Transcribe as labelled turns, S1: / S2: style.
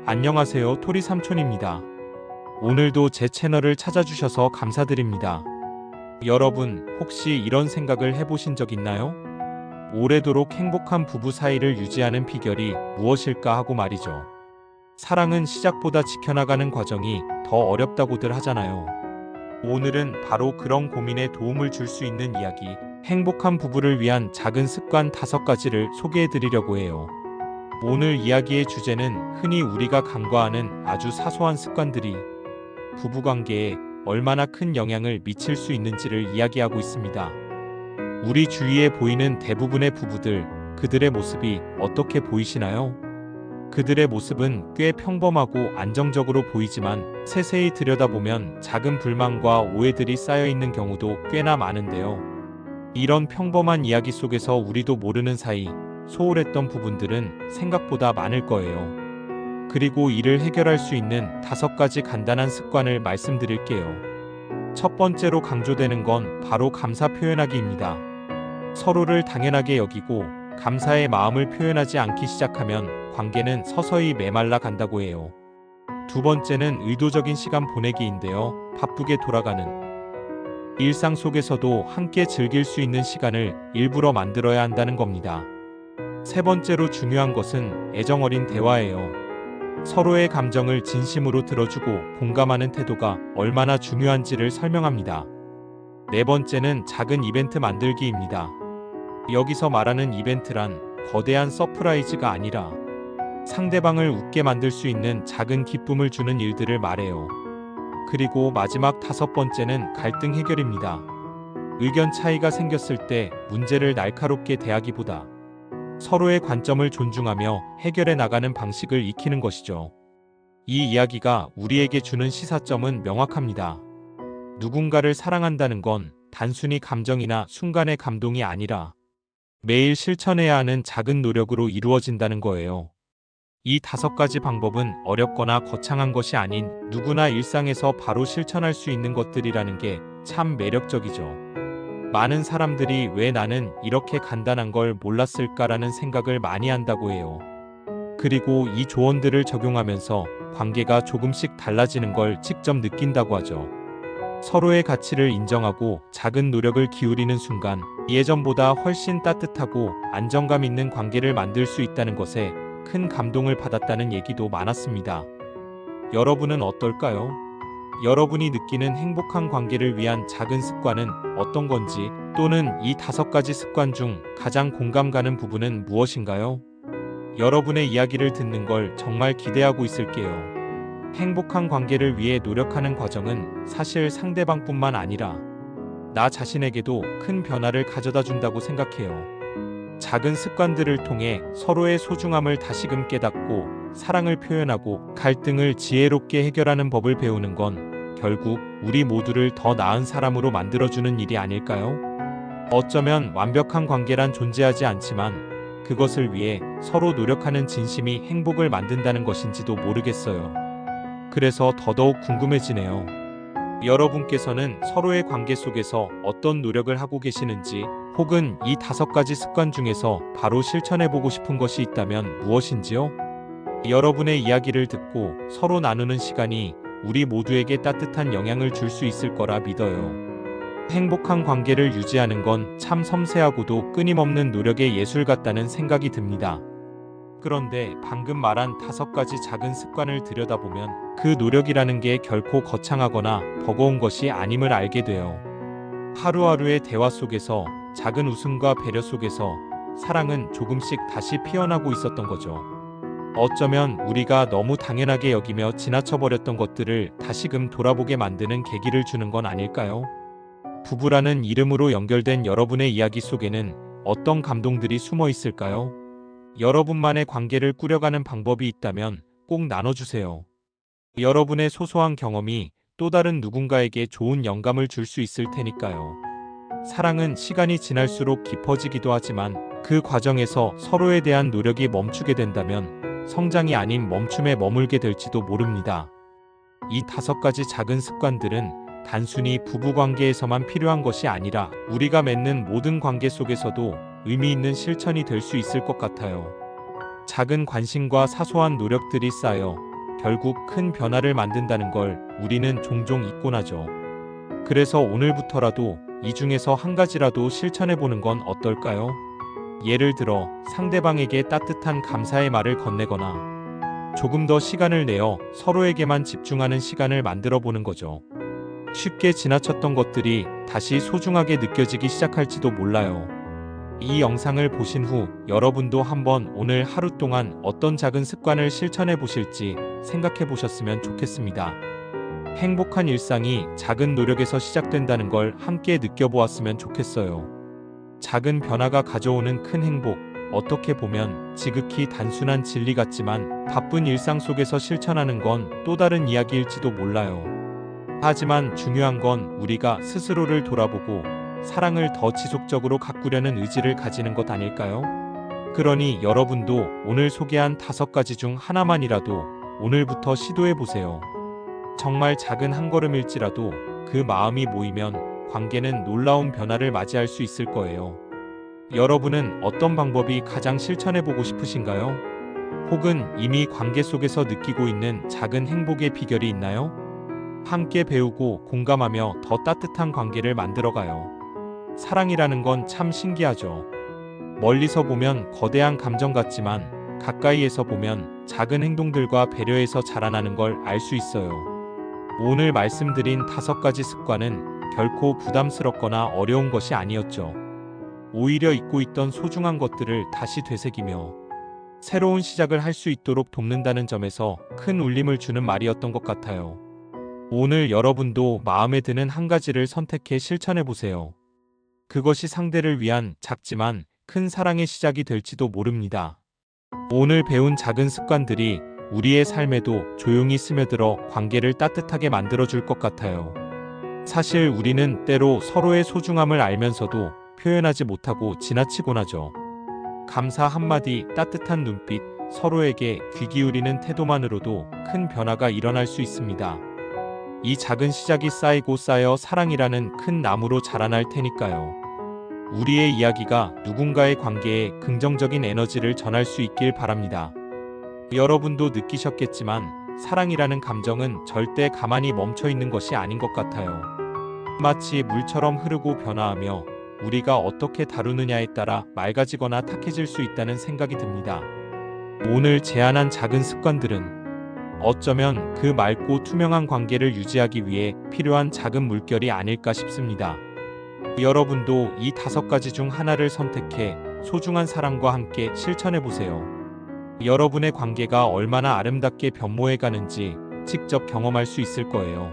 S1: 안녕하세요, 토리 삼촌입니다. 오늘도 제 채널을 찾아주셔서 감사드립니다. 여러분, 혹시 이런 생각을 해보신 적 있나요? 오래도록 행복한 부부 사이를 유지하는 비결이 무엇일까 하고 말이죠. 사랑은 시작보다 지켜나가는 과정이 더 어렵다고들 하잖아요. 오늘은 바로 그런 고민에 도움을 줄 수 있는 이야기, 행복한 부부를 위한 작은 습관 5가지를 소개해 드리려고 해요. 오늘 이야기의 주제는 흔히 우리가 간과하는 아주 사소한 습관들이 부부관계에 얼마나 큰 영향을 미칠 수 있는지를 이야기하고 있습니다. 우리 주위에 보이는 대부분의 부부들, 그들의 모습이 어떻게 보이시나요? 그들의 모습은 꽤 평범하고 안정적으로 보이지만 세세히 들여다보면 작은 불만과 오해들이 쌓여 있는 경우도 꽤나 많은데요. 이런 평범한 이야기 속에서 우리도 모르는 사이 소홀했던 부분들은 생각보다 많을 거예요. 그리고 이를 해결할 수 있는 5가지 간단한 습관을 말씀드릴게요. 첫 번째로 강조되는 건 바로 감사 표현하기입니다. 서로를 당연하게 여기고 감사의 마음을 표현하지 않기 시작하면 관계는 서서히 메말라 간다고 해요. 두 번째는 의도적인 시간 보내기인데요. 바쁘게 돌아가는 일상 속에서도 함께 즐길 수 있는 시간을 일부러 만들어야 한다는 겁니다. 세 번째로 중요한 것은 애정 어린 대화예요. 서로의 감정을 진심으로 들어주고 공감하는 태도가 얼마나 중요한지를 설명합니다. 네 번째는 작은 이벤트 만들기입니다. 여기서 말하는 이벤트란 거대한 서프라이즈가 아니라 상대방을 웃게 만들 수 있는 작은 기쁨을 주는 일들을 말해요. 그리고 마지막 5번째는 갈등 해결입니다. 의견 차이가 생겼을 때 문제를 날카롭게 대하기보다 서로의 관점을 존중하며 해결해 나가는 방식을 익히는 것이죠. 이 이야기가 우리에게 주는 시사점은 명확합니다. 누군가를 사랑한다는 건 단순히 감정이나 순간의 감동이 아니라 매일 실천해야 하는 작은 노력으로 이루어진다는 거예요. 이 5가지 방법은 어렵거나 거창한 것이 아닌 누구나 일상에서 바로 실천할 수 있는 것들이라는 게 참 매력적이죠. 많은 사람들이 왜 나는 이렇게 간단한 걸 몰랐을까라는 생각을 많이 한다고 해요. 그리고 이 조언들을 적용하면서 관계가 조금씩 달라지는 걸 직접 느낀다고 하죠. 서로의 가치를 인정하고 작은 노력을 기울이는 순간 예전보다 훨씬 따뜻하고 안정감 있는 관계를 만들 수 있다는 것에 큰 감동을 받았다는 얘기도 많았습니다. 여러분은 어떨까요? 여러분이 느끼는 행복한 관계를 위한 작은 습관은 어떤 건지, 또는 이 5가지 습관 중 가장 공감 가는 부분은 무엇인가요? 여러분의 이야기를 듣는 걸 정말 기대하고 있을게요. 행복한 관계를 위해 노력하는 과정은 사실 상대방뿐만 아니라 나 자신에게도 큰 변화를 가져다 준다고 생각해요. 작은 습관들을 통해 서로의 소중함을 다시금 깨닫고 사랑을 표현하고 갈등을 지혜롭게 해결하는 법을 배우는 건 결국 우리 모두를 더 나은 사람으로 만들어주는 일이 아닐까요? 어쩌면 완벽한 관계란 존재하지 않지만 그것을 위해 서로 노력하는 진심이 행복을 만든다는 것인지도 모르겠어요. 그래서 더더욱 궁금해지네요. 여러분께서는 서로의 관계 속에서 어떤 노력을 하고 계시는지, 혹은 이 5가지 습관 중에서 바로 실천해보고 싶은 것이 있다면 무엇인지요? 여러분의 이야기를 듣고 서로 나누는 시간이 우리 모두에게 따뜻한 영향을 줄 수 있을 거라 믿어요. 행복한 관계를 유지하는 건 참 섬세하고도 끊임없는 노력의 예술 같다는 생각이 듭니다. 그런데 방금 말한 5가지 작은 습관을 들여다보면 그 노력이라는 게 결코 거창하거나 버거운 것이 아님을 알게 돼요. 하루하루의 대화 속에서, 작은 웃음과 배려 속에서 사랑은 조금씩 다시 피어나고 있었던 거죠. 어쩌면 우리가 너무 당연하게 여기며 지나쳐버렸던 것들을 다시금 돌아보게 만드는 계기를 주는 건 아닐까요? 부부라는 이름으로 연결된 여러분의 이야기 속에는 어떤 감동들이 숨어 있을까요? 여러분만의 관계를 꾸려가는 방법이 있다면 꼭 나눠주세요. 여러분의 소소한 경험이 또 다른 누군가에게 좋은 영감을 줄 수 있을 테니까요. 사랑은 시간이 지날수록 깊어지기도 하지만 그 과정에서 서로에 대한 노력이 멈추게 된다면 성장이 아닌 멈춤에 머물게 될지도 모릅니다. 이 5가지 작은 습관들은 단순히 부부관계에서만 필요한 것이 아니라 우리가 맺는 모든 관계 속에서도 의미 있는 실천이 될 수 있을 것 같아요. 작은 관심과 사소한 노력들이 쌓여 결국 큰 변화를 만든다는 걸 우리는 종종 잊곤 하죠. 그래서 오늘부터라도 이 중에서 한 가지라도 실천해 보는 건 어떨까요? 예를 들어 상대방에게 따뜻한 감사의 말을 건네거나 조금 더 시간을 내어 서로에게만 집중하는 시간을 만들어 보는 거죠. 쉽게 지나쳤던 것들이 다시 소중하게 느껴지기 시작할지도 몰라요. 이 영상을 보신 후 여러분도 한번 오늘 하루 동안 어떤 작은 습관을 실천해 보실지 생각해 보셨으면 좋겠습니다. 행복한 일상이 작은 노력에서 시작된다는 걸 함께 느껴보았으면 좋겠어요. 작은 변화가 가져오는 큰 행복, 어떻게 보면 지극히 단순한 진리 같지만 바쁜 일상 속에서 실천하는 건 또 다른 이야기일지도 몰라요. 하지만 중요한 건 우리가 스스로를 돌아보고 사랑을 더 지속적으로 가꾸려는 의지를 가지는 것 아닐까요? 그러니 여러분도 오늘 소개한 5가지 중 하나만이라도 오늘부터 시도해 보세요. 정말 작은 한 걸음일지라도 그 마음이 모이면 관계는 놀라운 변화를 맞이할 수 있을 거예요. 여러분은 어떤 방법이 가장 실천해 보고 싶으신가요? 혹은 이미 관계 속에서 느끼고 있는 작은 행복의 비결이 있나요? 함께 배우고 공감하며 더 따뜻한 관계를 만들어가요. 사랑이라는 건 참 신기하죠. 멀리서 보면 거대한 감정 같지만 가까이에서 보면 작은 행동들과 배려에서 자라나는 걸 알 수 있어요. 오늘 말씀드린 5가지 습관은 결코 부담스럽거나 어려운 것이 아니었죠. 오히려 잊고 있던 소중한 것들을 다시 되새기며 새로운 시작을 할 수 있도록 돕는다는 점에서 큰 울림을 주는 말이었던 것 같아요. 오늘 여러분도 마음에 드는 한 가지를 선택해 실천해 보세요. 그것이 상대를 위한 작지만 큰 사랑의 시작이 될지도 모릅니다. 오늘 배운 작은 습관들이 우리의 삶에도 조용히 스며들어 관계를 따뜻하게 만들어줄 것 같아요. 사실 우리는 때로 서로의 소중함을 알면서도 표현하지 못하고 지나치곤 하죠. 감사 한마디, 따뜻한 눈빛, 서로에게 귀 기울이는 태도만으로도 큰 변화가 일어날 수 있습니다. 이 작은 시작이 쌓이고 쌓여 사랑이라는 큰 나무로 자라날 테니까요. 우리의 이야기가 누군가의 관계에 긍정적인 에너지를 전할 수 있길 바랍니다. 여러분도 느끼셨겠지만 사랑이라는 감정은 절대 가만히 멈춰 있는 것이 아닌 것 같아요. 마치 물처럼 흐르고 변화하며 우리가 어떻게 다루느냐에 따라 맑아지거나 탁해질 수 있다는 생각이 듭니다. 오늘 제안한 작은 습관들은 어쩌면 그 맑고 투명한 관계를 유지하기 위해 필요한 작은 물결이 아닐까 싶습니다. 여러분도 이 5가지 중 하나를 선택해 소중한 사랑과 함께 실천해 보세요. 여러분의 관계가 얼마나 아름답게 변모해 가는지 직접 경험할 수 있을 거예요.